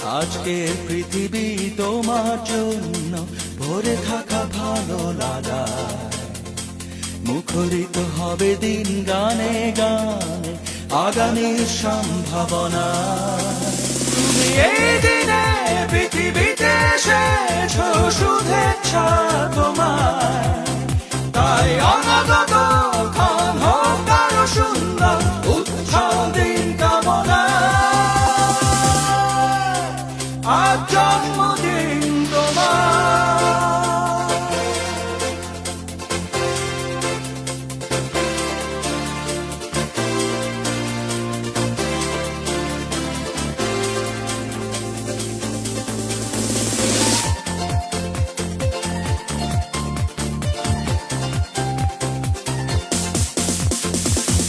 আজকের পৃথিবী তোমার জন্য ভরে থাকা ভালো লাগা, মুখরিত হবে দিন গানে গানে আগামীর সম্ভাবনা। তুমি এই দিনে পৃথিবীতে এসেছো, শুভেচ্ছা তোমার। তাই অনাগত ক্ষণ হোক আরো সুন্দর, উৎসব দিন কামনা। আজ জন্মদিন তোমার।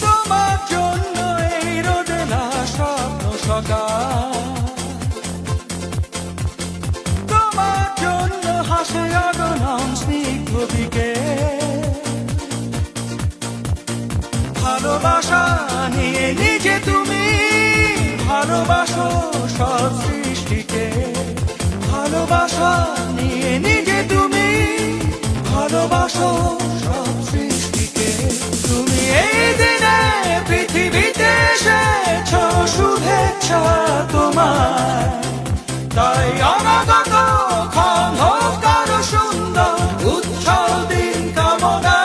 তোমার জন্য এই রোদেলা স্বপ্ন সকাল, তোমার জন্য হাসে অগণন স্নিগ্ধ বিকেল। ভালোবাসা নিয়ে নিজে তুমি ভালোবাসো সব সৃষ্টিকে, ভালোবাসা নিয়ে নিজে তুমি ভালোবাসো সব সৃষ্টিকে। তুমি এই দিনে পৃথিবীতে এসেছো, শুভেচ্ছা তোমার। তাই অনাগত ক্ষণ হোক আরো সুন্দর, উৎসব দিন কামনা।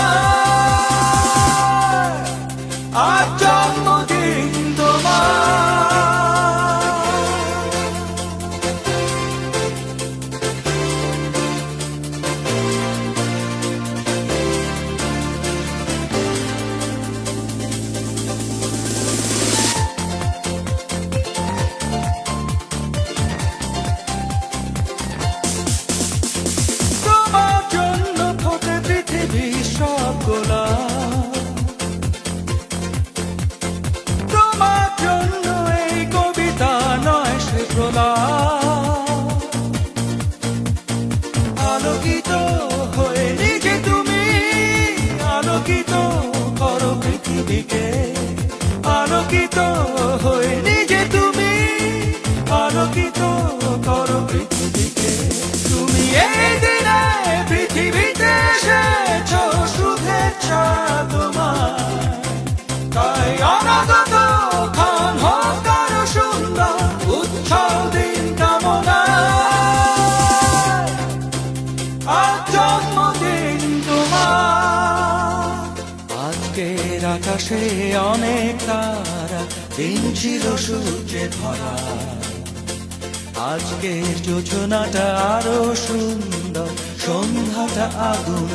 আজ জন্মদিন তোমার। তোমার জন্য ফোটে পৃথিবীর সব গোলাপ, তোমার জন্য এই কবিতা নয় সে প্রলাপ। আলোকিত হয়ে নিজে তুমি আলোকিত করো পৃথিবীকে, আলোকিত হয়ে নিজে তুমি আলোকিত করো পৃথিবীকে। তুমি এই দিনে পৃথিবীতে এসেছো, শুভেচ্ছা তোমার। তাই অনাগত ক্ষণ হোক আরো সুন্দর, উৎসব দিন কামনা। আজ জন্মদিন তোমার। আজকের আকাশে অনেক তারা, দিন ছিল সূর্যে ভরা। আজকের যোজনাটা আরো সুন্দর, সন্ধ্যাটা আগুন।